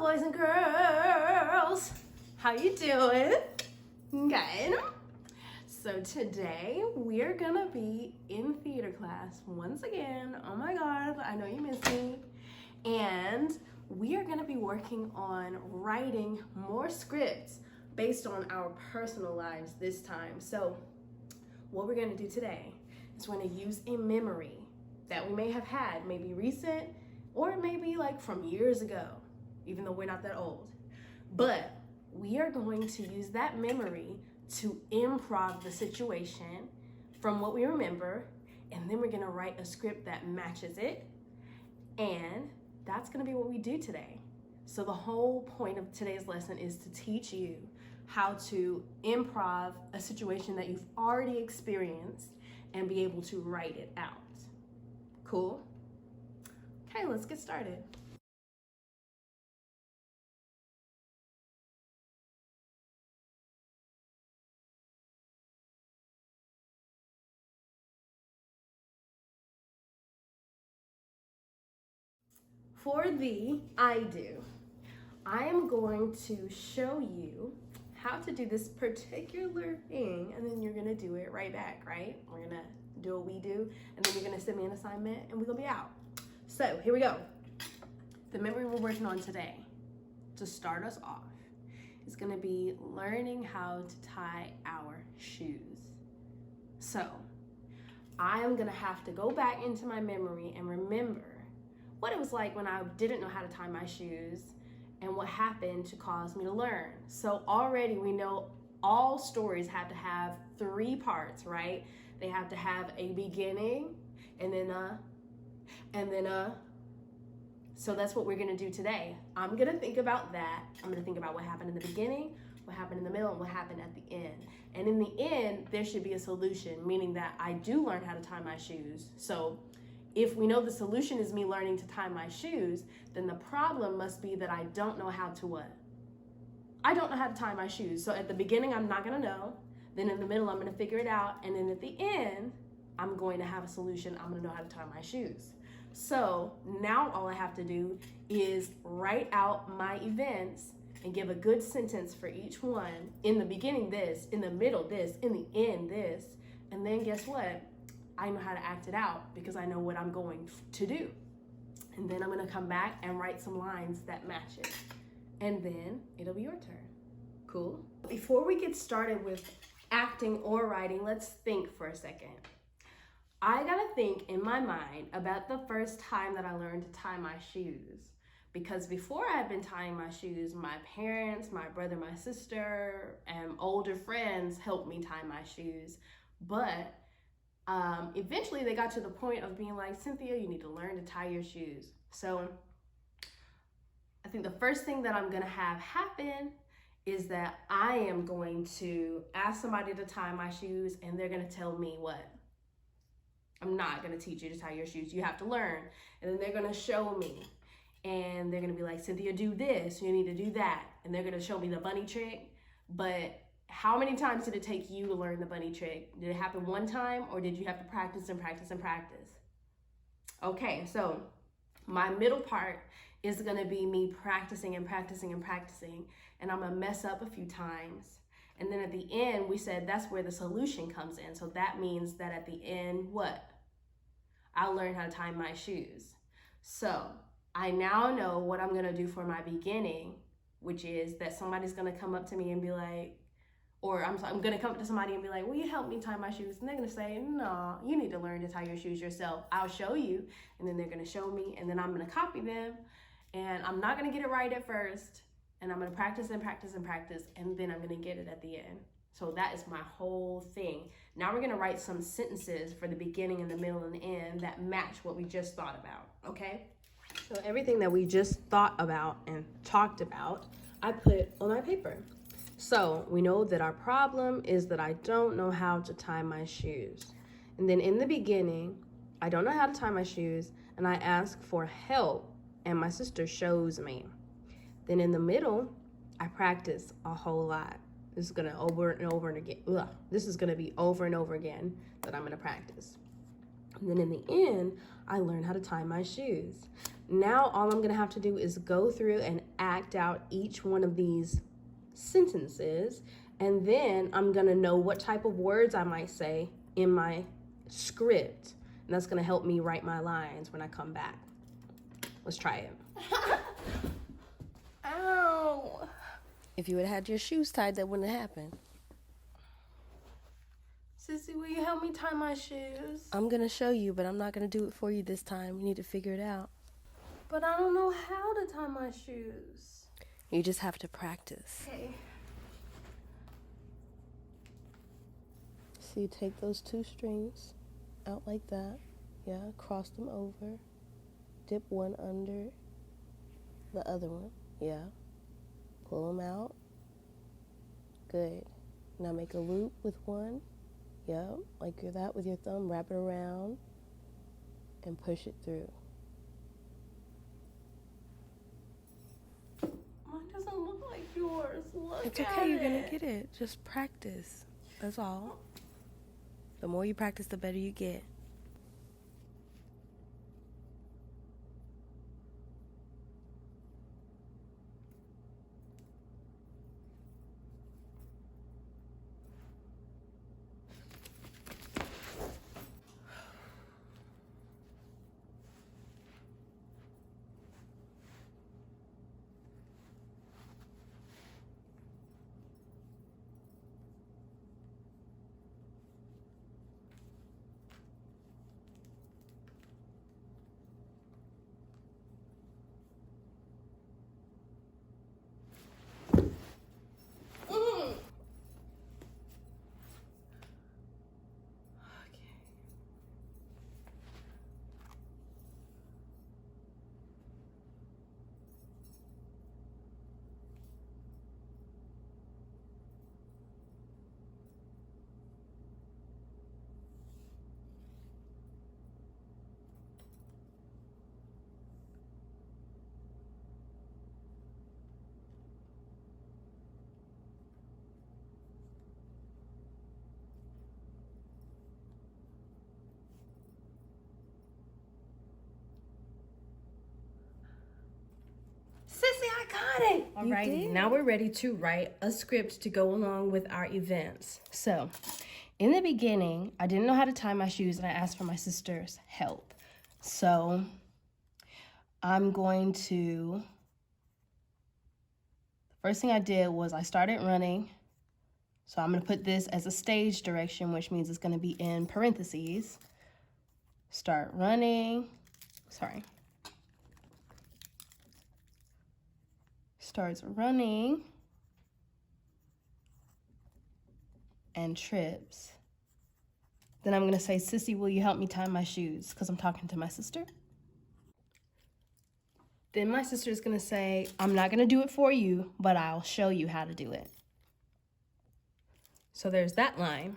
boys and girls. How you doing? Good. So today we're gonna be in theater class once again. Oh my God, I know you miss me. And we are gonna be working on writing more scripts based on our personal lives this time. So what we're gonna do today is we're gonna use a memory that we may have had, maybe recent, or maybe like from years ago, even though we're not that old. But we are going to use that memory to improv the situation from what we remember, and then we're gonna write a script that matches it, and that's gonna be what we do today. So the whole point of today's lesson is to teach you how to improv a situation that you've already experienced and be able to write it out. Cool? Okay, let's get started. For the I do, I am going to show you how to do this particular thing, and then you're gonna do it right back, right? We're gonna do what we do, and then you're gonna send me an assignment, and we're gonna be out. So here we go. The memory we're working on today, to start us off, is gonna be learning how to tie our shoes. So I am gonna have to go back into my memory and remember what it was like when I didn't know how to tie my shoes and what happened to cause me to learn. So already we know all stories have to have 3 parts, right? They have to have a beginning and then so that's what we're gonna do today. I'm gonna think about that. I'm gonna think about what happened in the beginning, what happened in the middle, and what happened at the end. And in the end, there should be a solution, meaning that I do learn how to tie my shoes. So if we know the solution is me learning to tie my shoes, then the problem must be that I don't know how to what? I don't know how to tie my shoes. So at the beginning, I'm not gonna know. Then in the middle, I'm gonna figure it out. And then at the end, I'm going to have a solution. I'm gonna know how to tie my shoes. So now all I have to do is write out my events and give a good sentence for each one. In the beginning, this, in the middle, this, in the end, this. And then guess what? I know how to act it out because I know what I'm going to do. And then I'm gonna come back and write some lines that match it. And then it'll be your turn. Cool? Before we get started with acting or writing, let's think for a second. I gotta think in my mind about the first time that I learned to tie my shoes. Because before I had been tying my shoes, my parents, my brother, my sister, and older friends helped me tie my shoes. But eventually they got to the point of being like, Cynthia, you need to learn to tie your shoes. So I think the first thing that I'm gonna have happen is that I am going to ask somebody to tie my shoes, and they're gonna tell me what? I'm not gonna teach you to tie your shoes. You have to learn. And then they're gonna show me. And they're gonna be like, Cynthia, do this, you need to do that. And they're gonna show me the bunny trick. But how many times did it take you to learn the bunny trick? Did it happen one time, or did you have to practice and practice and practice? Okay, so my middle part is gonna be me practicing and practicing and practicing, and I'm gonna mess up a few times. And then at the end, we said that's where the solution comes in. So that means that at the end, what? I'll learn how to tie my shoes. So I now know what I'm gonna do for my beginning, which is that somebody's gonna come up to me and be like, or I'm gonna come up to somebody and be like, will you help me tie my shoes? And they're gonna say, no, you need to learn to tie your shoes yourself. I'll show you. And then they're gonna show me, and then I'm gonna copy them. And I'm not gonna get it right at first. And I'm gonna practice and practice and practice, and then I'm gonna get it at the end. So that is my whole thing. Now we're gonna write some sentences for the beginning and the middle and the end that match what we just thought about, okay? So everything that we just thought about and talked about, I put on my paper. So we know that our problem is that I don't know how to tie my shoes. And then in the beginning, I don't know how to tie my shoes, and I ask for help, and my sister shows me. Then in the middle, I practice a whole lot. This is gonna over and over and again. This is gonna be over and over again that I'm gonna practice. And then in the end, I learned how to tie my shoes. Now all I'm gonna have to do is go through and act out each one of these sentences, and then I'm gonna know what type of words I might say in my script. And that's gonna help me write my lines when I come back. Let's try it. Ow! If you had had your shoes tied, that wouldn't have happened. Sissy, will you help me tie my shoes? I'm gonna show you, but I'm not gonna do it for you this time. You need to figure it out. But I don't know how to tie my shoes. You just have to practice. Okay. So you take those 2 strings out like that. Yeah, cross them over. Dip one under the other one. Yeah. Pull them out. Good. Now make a loop with one. Yep, like that with your thumb. Wrap it around and push it through. Mine doesn't look like yours. Look It's at okay, you're gonna it. get it. Just practice. That's all. The more you practice, the better you get. Sissy, I got it. Alrighty, now we're ready to write a script to go along with our events. So, in the beginning, I didn't know how to tie my shoes and I asked for my sister's help. So, I'm going to, the first thing I did was I started running. So I'm gonna put this as a stage direction, which means it's gonna be in parentheses. Start running, starts running and trips. Then I'm gonna say, Sissy, will you help me tie my shoes? Because I'm talking to my sister. Then my sister is gonna say, I'm not gonna do it for you, but I'll show you how to do it. So there's that line.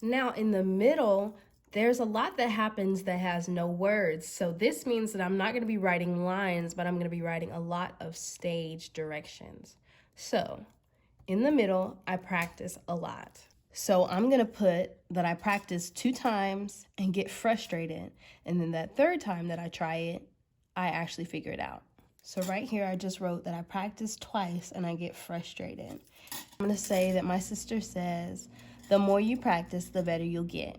Now in the middle, there's a lot that happens that has no words. So this means that I'm not gonna be writing lines, but I'm gonna be writing a lot of stage directions. So in the middle, I practice a lot. So I'm gonna put that I practice 2 times and get frustrated. And then that 3rd time that I try it, I actually figure it out. So right here, I just wrote that I practiced twice and I get frustrated. I'm gonna say that my sister says, the more you practice, the better you'll get.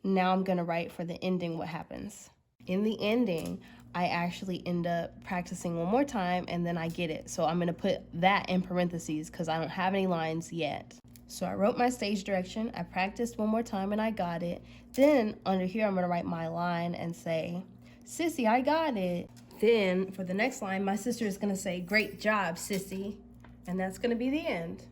Now I'm gonna write for the ending what happens. In the ending, I actually end up practicing one more time and then I get it. So I'm gonna put that in parentheses because I don't have any lines yet. So I wrote my stage direction, I practiced one more time and I got it. Then under here, I'm gonna write my line and say, Sissy, I got it. Then for the next line, my sister is gonna say, great job, Sissy. And that's gonna be the end.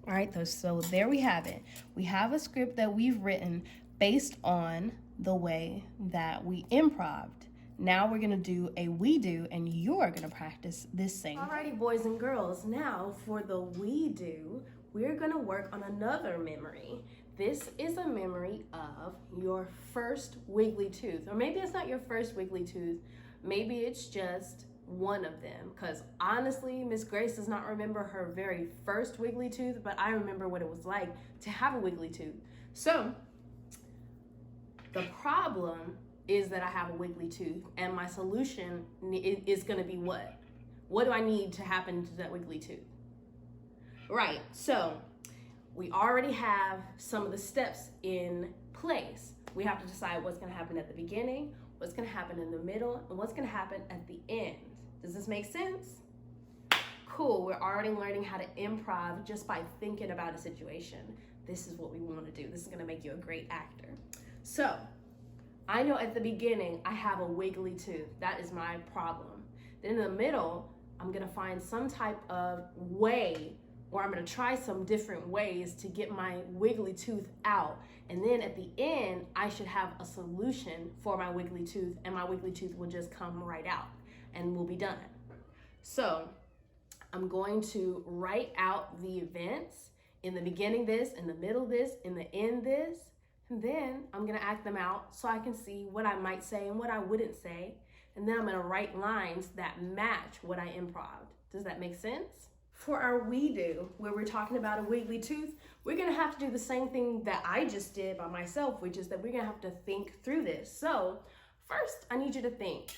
All right, so there we have it. We have a script that we've written based on the way that we improved. Now we're gonna do a we do and you're gonna practice this thing. Alrighty, boys and girls, now for the we do, we're gonna work on another memory. This is a memory of your first wiggly tooth, or maybe it's not your first wiggly tooth, maybe it's just one of them, because honestly, Miss Grace does not remember her very first wiggly tooth, but I remember what it was like to have a wiggly tooth. So The problem is that I have a wiggly tooth, and my solution is going to be what? What do I need to happen to that wiggly tooth? Right, so we already have some of the steps in place. We have to decide what's going to happen at the beginning, what's going to happen in the middle, and what's going to happen at the end. Does this make sense? Cool, we're already learning how to improv just by thinking about a situation. This is what we want to do. This is going to make you a great actor. So, I know at the beginning I have a wiggly tooth. That is my problem. Then in the middle, I'm going to find some type of way, or I'm going to try some different ways to get my wiggly tooth out. And then at the end, I should have a solution for my wiggly tooth, and my wiggly tooth will just come right out and we'll be done. So I'm going to write out the events, in the beginning this, in the middle this, in the end this, and then I'm going to act them out so I can see what I might say and what I wouldn't say. And then I'm going to write lines that match what I improv'd. Does that make sense? For our we do, where we're talking about a wiggly tooth, we're going to have to do the same thing that I just did by myself, which is that we're going to have to think through this. So first, I need you to think,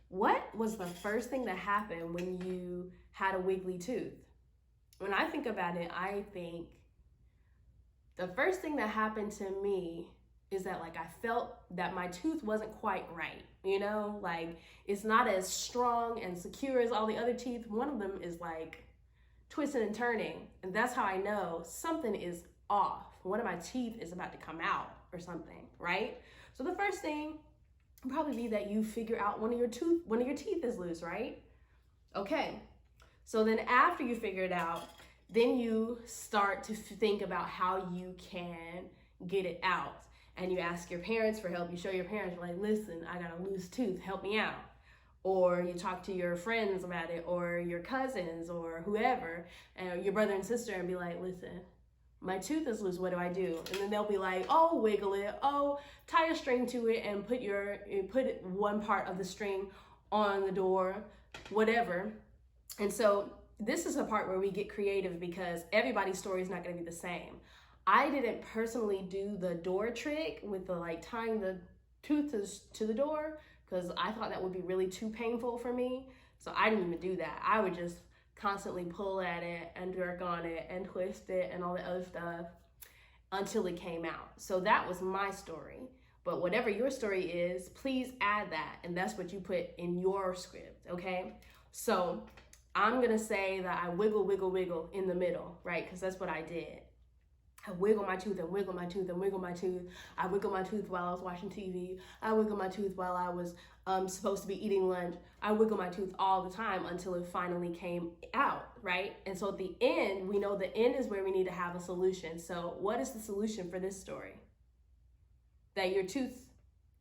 what was the first thing that happened when you had a wiggly tooth? When I think about it, I think the first thing that happened to me is that I felt that my tooth wasn't quite right, it's not as strong and secure as all the other teeth. One of them is twisting and turning, and that's how I know something is off. One of my teeth is about to come out or something, right? So the first thing would probably be that you figure out one of your teeth is loose, right? Okay, so then after you figure it out, then you start to think about how you can get it out. And you ask your parents for help. You show your parents, you're like, listen, I got a loose tooth, help me out. Or you talk to your friends about it, or your cousins, or whoever, and your brother and sister, and be like, listen, my tooth is loose, what do I do? And then they'll be like, oh, wiggle it, oh, tie a string to it and put one part of the string on the door, whatever. And so this is a part where we get creative because everybody's story is not going to be the same. I didn't personally do the door trick with the tying the tooth to the door because I thought that would be really too painful for me. So I didn't even do that. I would just constantly pull at it and jerk on it and twist it and all the other stuff until it came out. So that was my story. But whatever your story is, please add that. And that's what you put in your script, okay? So I'm gonna say that I wiggle, wiggle, wiggle in the middle, right? Because that's what I did. I wiggle my tooth and wiggle my tooth and wiggle my tooth. I wiggle my tooth while I was watching TV. I wiggle my tooth while I was supposed to be eating lunch. I wiggle my tooth all the time until it finally came out, right? And so at the end, we know the end is where we need to have a solution. So what is the solution for this story? That your tooth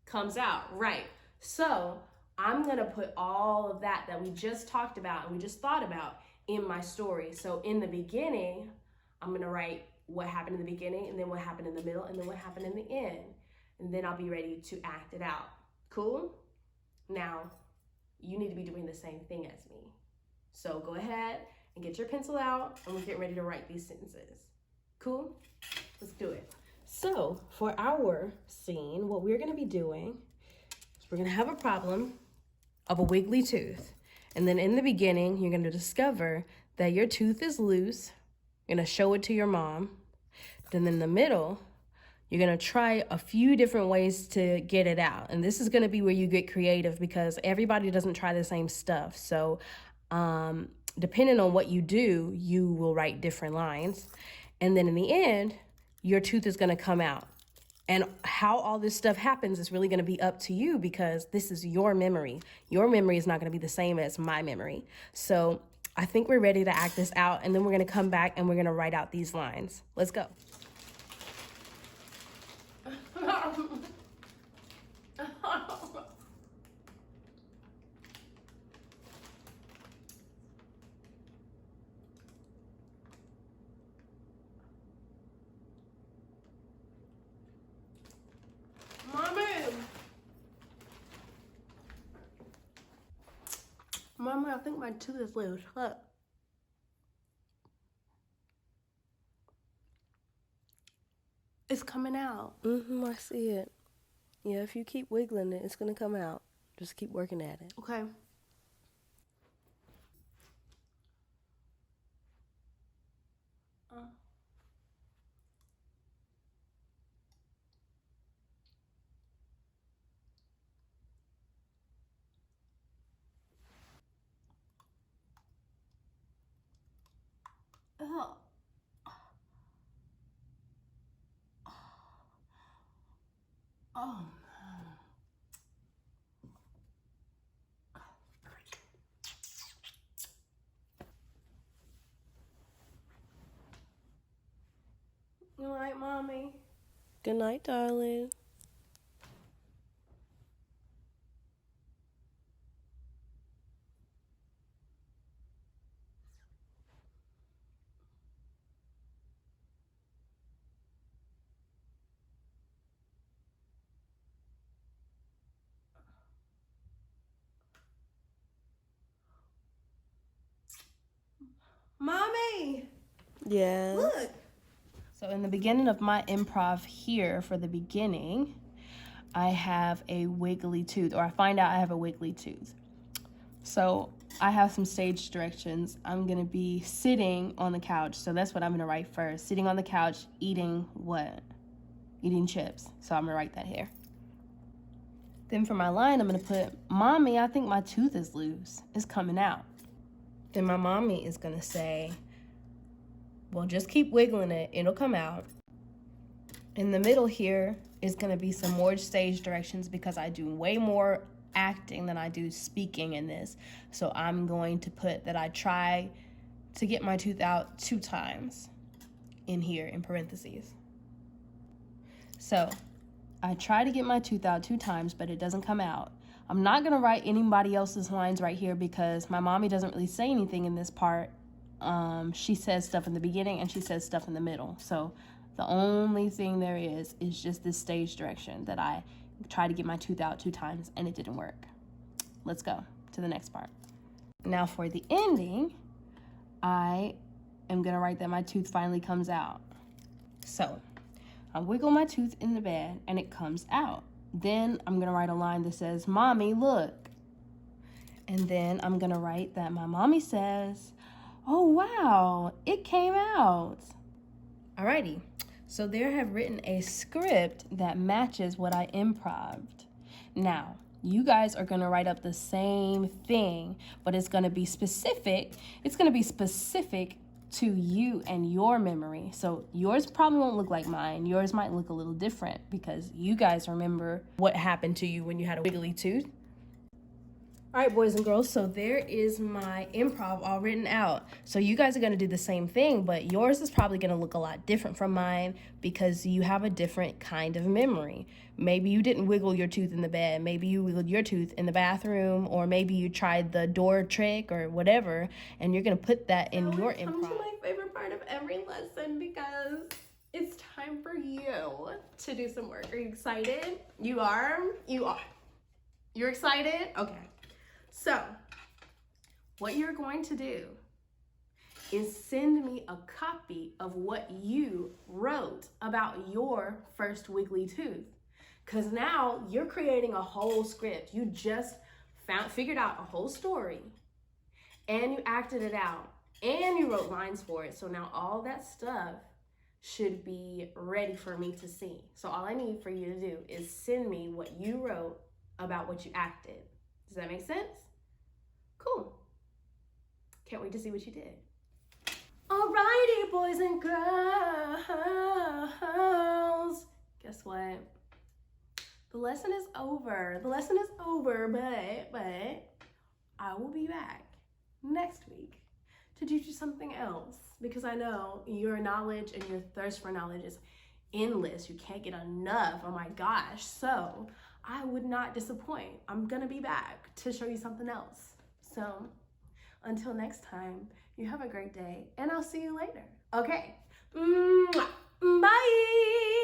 comes out, right? So I'm gonna put all of that we just talked about and we just thought about in my story. So in the beginning, I'm gonna write what happened in the beginning, and then what happened in the middle, and then what happened in the end. And then I'll be ready to act it out. Cool? Now, you need to be doing the same thing as me. So go ahead and get your pencil out, and we'll get ready to write these sentences. Cool? Let's do it. So for our scene, what we're gonna be doing is we're gonna have a problem of a wiggly tooth. And then in the beginning, you're gonna discover that your tooth is loose. You're gonna show it to your mom. Then in the middle, you're gonna try a few different ways to get it out. And this is gonna be where you get creative because everybody doesn't try the same stuff. So depending on what you do, you will write different lines. And then in the end, your tooth is gonna come out. And how all this stuff happens is really gonna be up to you because this is your memory. Your memory is not gonna be the same as my memory. So I think we're ready to act this out, and then we're gonna come back and we're gonna write out these lines. Let's go. Mommy, I think my tooth is loose. Look. It's coming out. I see it. Yeah, if you keep wiggling it, it's going to come out. Just keep working at it. Okay. Oh. Oh. You all right, Mommy? Good night, darling. Mommy! Yes. Look! So in the beginning of my improv here, for the beginning, I have a wiggly tooth, or I find out I have a wiggly tooth. So I have some stage directions. I'm gonna be sitting on the couch. So that's what I'm gonna write first. Sitting on the couch, eating what? Eating chips. So I'm gonna write that here. Then for my line, I'm gonna put, Mommy, I think my tooth is loose. It's coming out. Then my mommy is gonna say, well, just keep wiggling it. It'll come out. In the middle here is gonna be some more stage directions because I do way more acting than I do speaking in this. So I'm going to put that I try to get my tooth out 2 times in here in parentheses. So I try to get my tooth out 2 times, but it doesn't come out. I'm not gonna write anybody else's lines right here because my mommy doesn't really say anything in this part. She says stuff in the beginning and she says stuff in the middle. So the only thing there is just this stage direction that I tried to get my tooth out 2 times and it didn't work. Let's go to the next part. Now for the ending, I am gonna write that my tooth finally comes out. So I wiggle my tooth in the bed and it comes out. Then I'm gonna write a line that says, Mommy, look. And then I'm gonna write that my mommy says, oh wow, it came out. Alrighty, so there I have written a script that matches what I improved. Now, you guys are gonna write up the same thing, but it's gonna be specific. It's gonna be specific to you and your memory. So yours probably won't look like mine. Yours might look a little different because you guys remember what happened to you when you had a wiggly tooth. All right, boys and girls, so there is my improv all written out. So you guys are going to do the same thing, but yours is probably going to look a lot different from mine because you have a different kind of memory. Maybe you didn't wiggle your tooth in the bed. Maybe you wiggled your tooth in the bathroom, or maybe you tried the door trick or whatever, and you're going to put that in your improv. Come to my favorite part of every lesson because it's time for you to do some work. Are you excited? You are? You are. You're excited? Okay. So, what you're going to do is send me a copy of what you wrote about your first wiggly tooth. Because now you're creating a whole script. You just figured out a whole story and you acted it out and you wrote lines for it. So now all that stuff should be ready for me to see. So all I need for you to do is send me what you wrote about what you acted. Does that make sense? Cool. Can't wait to see what you did. Alrighty, boys and girls. Guess what? The lesson is over. The lesson is over, but I will be back next week to teach you something else because I know your knowledge and your thirst for knowledge is endless. You can't get enough. Oh my gosh. So I would not disappoint. I'm gonna be back to show you something else. So until next time, you have a great day and I'll see you later. Okay. Bye.